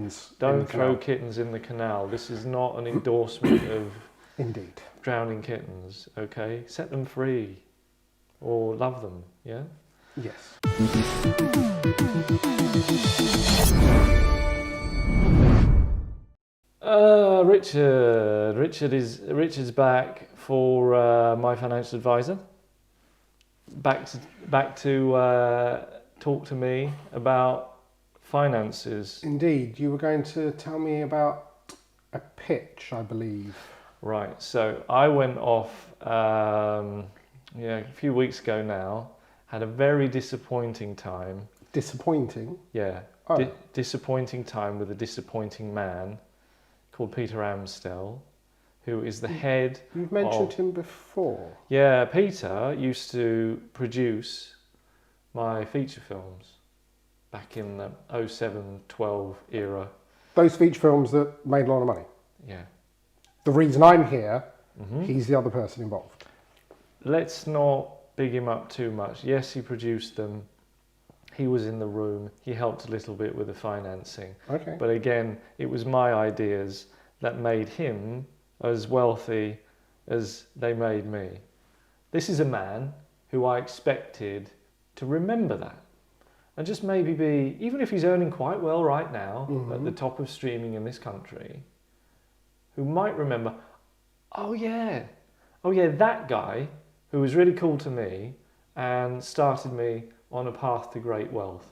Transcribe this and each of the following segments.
kittens. Don't throw kittens in the canal. This is not an endorsement of Indeed. drowning kittens, okay? Set them free or love them, yeah? Yes. Richard's back for My Financial Advisor. Back to talk to me about finances. Indeed. You were going to tell me about a pitch, I believe. Right. So I went off a few weeks ago now. Had a very disappointing time. Disappointing? Yeah. Oh. Disappointing time with a disappointing man called Peter Amstel, who is the head. You've mentioned him before. Yeah, Peter used to produce my feature films back in the 07-12 era. Those feature films that made a lot of money. Yeah. The reason I'm here, he's the other person involved. Let's not big him up too much. Yes, he produced them. He was in the room. He helped a little bit with the financing. Okay. But again, it was my ideas that made him as wealthy as they made me. This is a man who I expected to remember that. And just maybe be, even if he's earning quite well right now, at the top of streaming in this country, who might remember, oh yeah, that guy who was really cool to me and started me on a path to great wealth.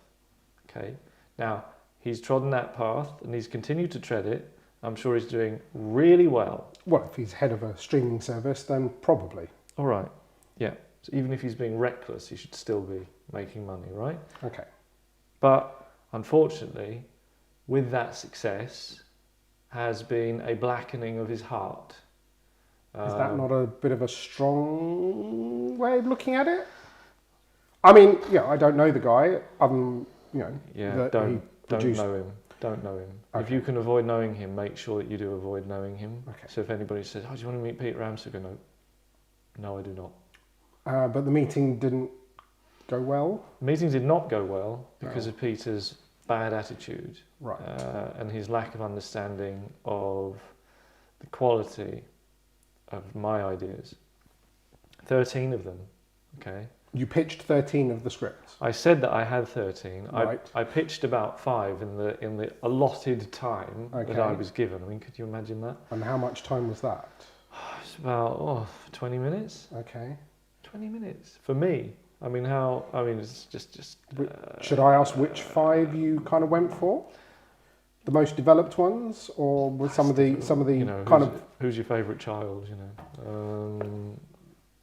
Okay, now he's trodden that path and he's continued to tread it. I'm sure he's doing really well. Well, if he's head of a streaming service, then probably. All right, yeah. So even if he's being reckless, he should still be making money, right? Okay. But unfortunately, with that success has been a blackening of his heart. Is that not a bit of a strong way of looking at it? I mean, yeah, I don't know the guy. Don't know him. Don't know him. Okay. If you can avoid knowing him, make sure that you do avoid knowing him. Okay. So if anybody says, "Oh, do you want to meet Peter Amstel?" No, I do not. But the meeting didn't go well? The meeting did not go well because of Peter's bad attitude. Right. And his lack of understanding of the quality of my ideas. 13 of them, okay? You pitched 13 of the scripts? I said that I had 13. Right. I pitched about 5 in the allotted time that I was given. I mean, could you imagine that? And how much time was that? It's about 20 minutes. Okay. 20 minutes for me. It's just. Should I ask which 5 you kind of went for? The most developed ones, or with some of the who's your favourite child?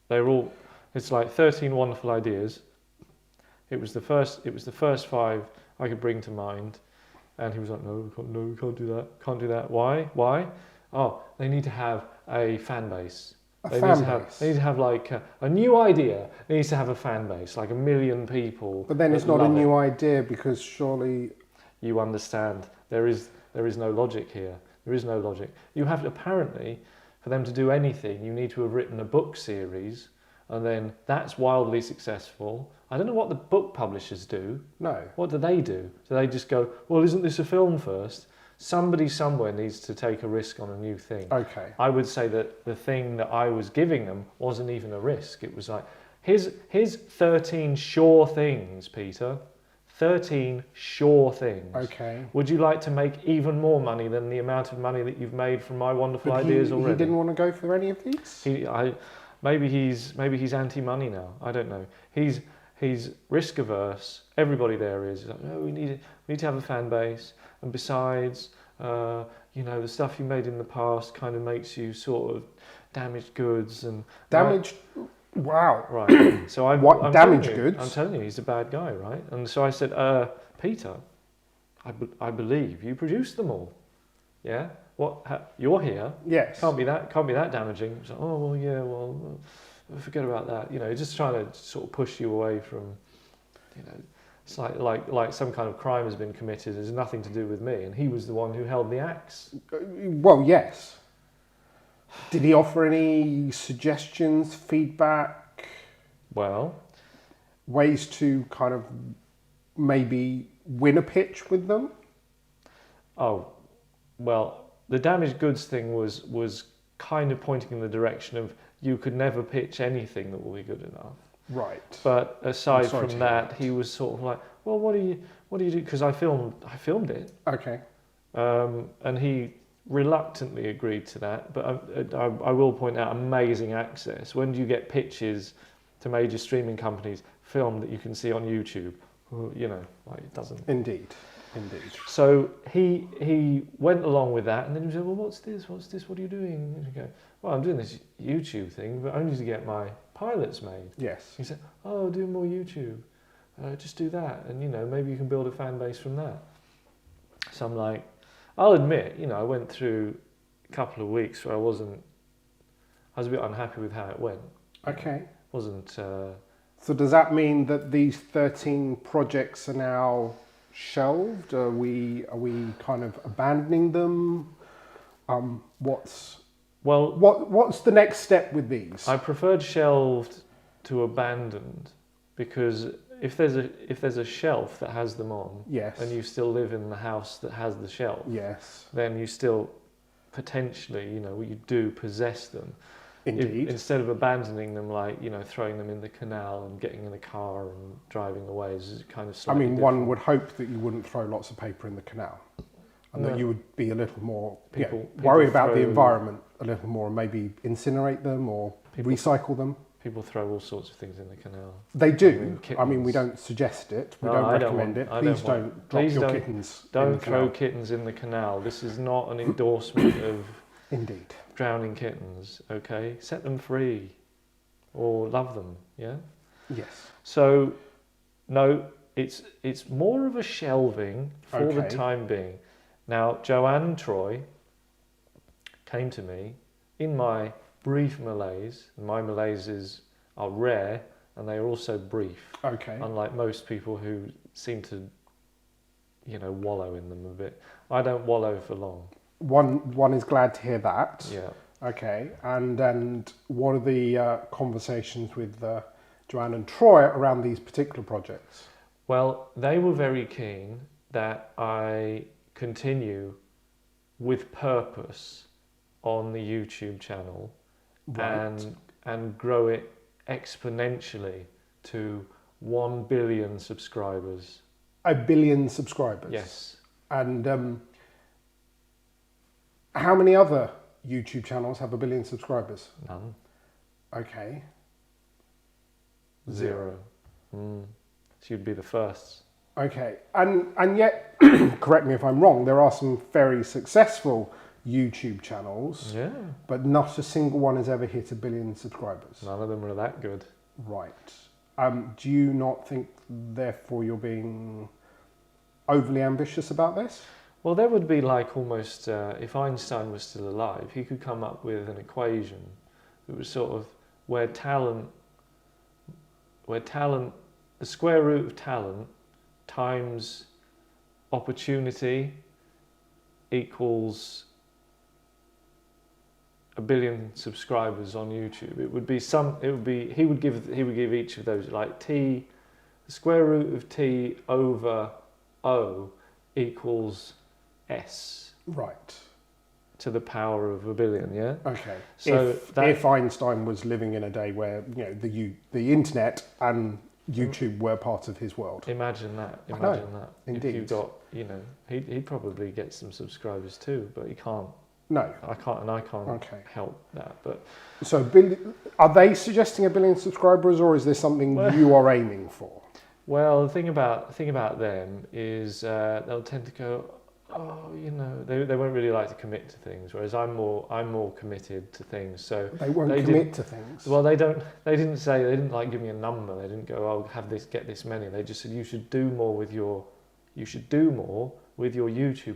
They're all. It's like 13 wonderful ideas. It was the first 5 I could bring to mind, and he was like, "No, we can't do that. Can't do that. Why? Oh, they need to have a fan base. They need to have like a new idea. It needs to have a fan base, like 1 million people. But then it's not a new idea because surely you understand there is no logic here. There is no logic. You have to, apparently, for them to do anything, you need to have written a book series, and then that's wildly successful. I don't know what the book publishers do. No. What do? Do they just go, well, isn't this a film first? Somebody somewhere needs to take a risk on a new thing. Okay. I would say that the thing that I was giving them wasn't even a risk. It was like, here's 13 sure things, Peter. 13 sure things. Okay. Would you like to make even more money than the amount of money that you've made from my wonderful ideas already? He didn't want to go for any of these? Maybe he's anti-money now. I don't know. He's risk averse. Everybody there is like, no, we need to have a fan base. And besides, the stuff you made in the past kind of makes you sort of damaged goods and damaged. Wow. Right. So I'm damaged goods? I'm telling you, he's a bad guy, right? And so I said, Peter, I believe you produced them all. Yeah. What? You're here. Yes. Can't be that damaging. He's like, oh well, yeah. Well, forget about that. Just trying to sort of push you away from, It's like some kind of crime has been committed. It's nothing to do with me, and he was the one who held the axe. Well, yes. Did he offer any suggestions, feedback? Well, ways to kind of maybe win a pitch with them? Oh, well, the damaged goods thing was kind of pointing in the direction of you could never pitch anything that will be good enough. Right. But I'm aside sorry from to hear that, he was sort of like, well, what do you do? Because I filmed it, Okay. and he reluctantly agreed to that. But I will point out, amazing access. When do you get pitches to major streaming companies, film that you can see on YouTube? Well, you know, like it doesn't. Indeed. So he went along with that, and then he said, well, what's this? What are you doing? And you go, well, I'm doing this YouTube thing, but only to get my pilots made. Yes. He said, oh, do more YouTube. Just do that, and you know, maybe you can build a fan base from that. So I'm like, I'll admit, you know, I went through a couple of weeks where I was a bit unhappy with how it went. Okay. Wasn't. So does that mean that these 13 projects are now shelved? Are we kind of abandoning them? What's the next step with these? I preferred shelved to abandoned, because if there's a shelf that has them on, Yes. and you still live in the house that has the shelf, Yes. then you still potentially, you know, you do possess them. Indeed. Instead of abandoning them, like, you know, throwing them in the canal and getting in the car and driving away, is kind of I slightly mean, different. one would hope that you wouldn't throw lots of paper in the canal, and that No. you would be a little more People worry about the throw- environment a little more, and maybe incinerate them or People- recycle them. People throw all sorts of things in the canal. They do. kittens. I mean, we don't suggest it. We No, don't I don't recommend want- it. I Please don't don't drop Please your don't- kittens. in Don't the throw canal. kittens in the canal. This is not an endorsement of Indeed. drowning kittens, okay? Set them free or love them, yeah? Yes. So, no, it's more of a shelving for the Okay. time being. Now, Joanne and Troy came to me in my brief malaise. My malaises are rare and they are also brief, Okay. unlike most people who seem to, you know, wallow in them a bit. I don't wallow for long. One is glad to hear that. Yeah. Okay. And what are the conversations with Joanne and Troy around these particular projects? Well, they were very keen that I continue with purpose on the YouTube channel Right. and grow it exponentially to 1 billion subscribers. 1 billion subscribers. Yes. And how many other YouTube channels have 1 billion subscribers? None. Okay. Zero. So you'd be the first. Okay. And yet, correct me if I'm wrong, there are some very successful YouTube channels, Yeah. but not a single one has ever hit 1 billion subscribers. None of them are that good. Right. Do you not think, therefore, you're being overly ambitious about this? Well, there would be like almost, if Einstein was still alive, he could come up with an equation that was sort of where talent, the square root of talent times opportunity equals 1 billion subscribers on YouTube. He would give each of those like the square root of t over O equals S Right. to the power of 1 billion, yeah? Okay. So if Einstein was living in a day where, you know, the internet and YouTube were part of his world. Imagine that. I know, Imagine that. If you indeed. got, you know, he'd probably get some subscribers too, but he can't. No. I can't Okay. help that. But So are they suggesting 1 billion subscribers, or is this something Well- you are aiming for? well, the thing about them is they'll tend to go, oh, you know, they won't really like to commit to things, whereas I'm more committed to things. So They won't They commit to things. well, they didn't like give me a number. They didn't go, oh, get this many. They just said you should do more with your YouTube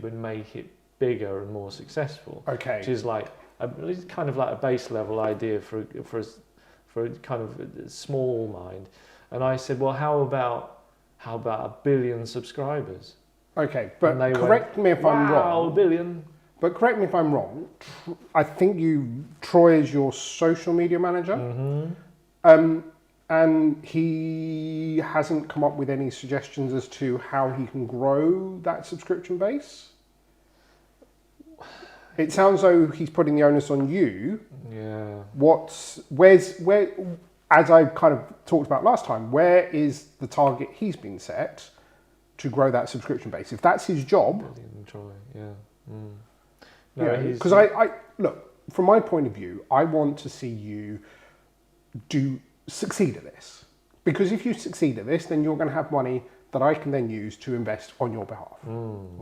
and make it bigger and more successful. Okay. Which is like it's kind of like a base level idea for a kind of a small mind. And I said, well, how about 1 billion subscribers? Okay, but And they correct me if I'm Wow, wrong. 1 billion. But correct me if I'm wrong. I think Troy is your social media manager, and he hasn't come up with any suggestions as to how he can grow that subscription base. It sounds though he's putting the onus on you. Yeah. Where, as I kind of talked about last time, where is the target he's been set to grow that subscription base? If that's his job, Enjoy. Yeah. because I look, from my point of view, I want to see you succeed at this. Because if you succeed at this, then you're going to have money that I can then use to invest on your behalf.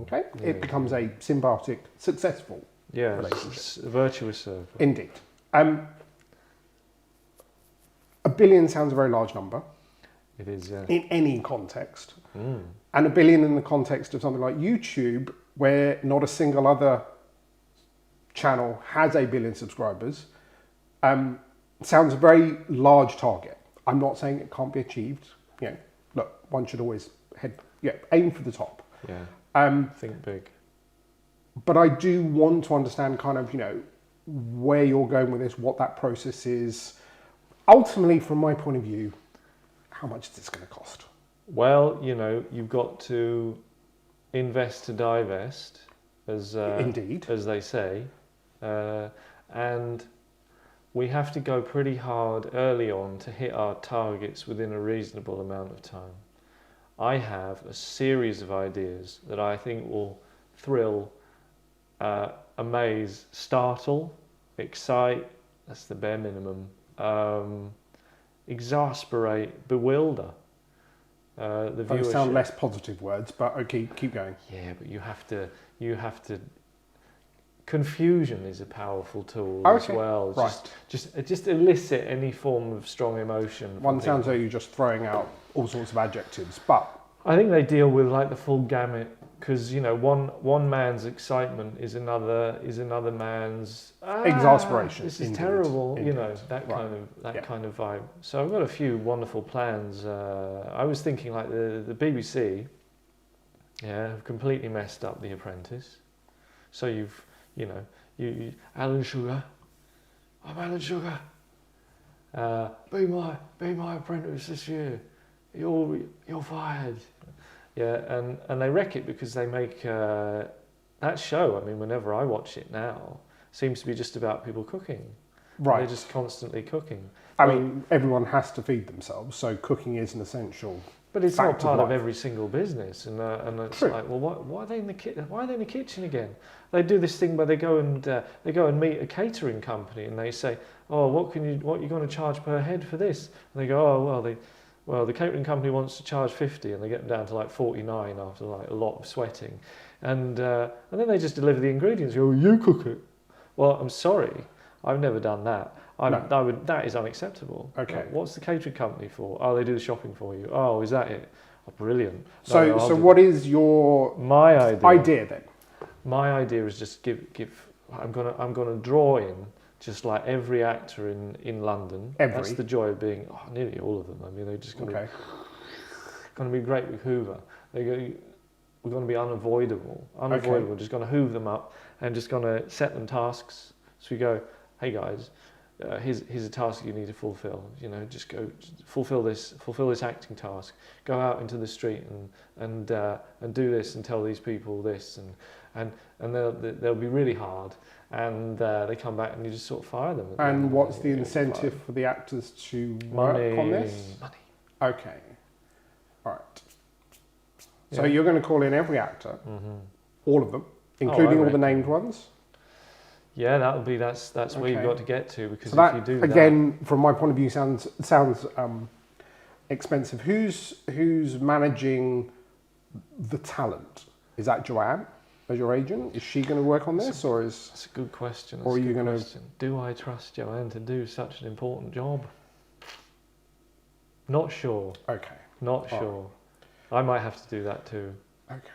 Okay? Yeah. It becomes a symbiotic, successful Yeah, relationship. it's a virtuous circle. Indeed. $1 billion sounds a very large number It is, yeah. in any context. And $1 billion in the context of something like YouTube, where not a single other channel has 1 billion subscribers, sounds a very large target. I'm not saying it can't be achieved. You know, look, one should always aim for the top. Yeah. Think big. But I do want to understand kind of, where you're going with this, what that process is. Ultimately, from my point of view, how much is this going to cost? Well, you've got to invest to divest, as Indeed. as they say, and we have to go pretty hard early on to hit our targets within a reasonable amount of time. I have a series of ideas that I think will thrill, amaze, startle, excite, that's the bare minimum, exasperate, bewilder the Those viewership. sound less positive words, but okay, keep going. Yeah, but you have to. Confusion is a powerful tool as Okay, well. right. Just elicit any form of strong emotion. from One sounds people. like you're just throwing out all sorts of adjectives, but I think they deal with like the full gamut because one man's excitement is another man's exasperation. This is Indeed, terrible. indeed. That Right. kind of vibe. So I've got a few wonderful plans. I was thinking like the BBC, have completely messed up The Apprentice. So you Alan Sugar, I'm Alan Sugar. Be my apprentice this year. You're fired. Yeah, and they wreck it because they make that show. I mean, whenever I watch it now, seems to be just about people cooking. Right. They're just constantly cooking. I mean, everyone has to feed themselves, so cooking is an essential. But it's fact not of part of life. every single business, and it's True. like, well, why are they in the Why are they in the kitchen again? They do this thing where they go and meet a catering company, and they say, oh, what are you going to charge per head for this? And they go, oh, well, the catering company wants to charge 50, and they get them down to like 49 after like a lot of sweating, and then they just deliver the ingredients. You go, you cook it. Well, I'm sorry, I've never done that. That is unacceptable. Okay. Like, what's the catering company for? Oh, they do the shopping for you. Oh, is that it? Oh, brilliant. So what is your my idea then? My idea is just give. I'm gonna draw in just like every actor in London. Every? That's the joy of being nearly all of them. I mean, they're just gonna be great with Hoover. We're going to be unavoidable. Okay. Just going to hoover them up and just going to set them tasks. So we go, hey guys, here's a task you need to fulfill. Just go fulfill this acting task. Go out into the street and do this and tell these people this and they'll be really hard. And they come back and you just sort of fire them. And what's the incentive for the actors to work on this? Money. Okay. All right. So Yeah. you're going to call in every actor, Mm-hmm. all of them, including all the reckon. named ones. Yeah, that's where you've Okay. got to get to, because So if you do that, again, from my point of view, sounds expensive. Who's managing the talent? Is that Joanne as your agent? Is she going to work on this, or is? that's a good question. Or are you gonna- Do I trust Joanne to do such an important job? Not sure. Okay. Not All sure. I might have to do that too. Okay.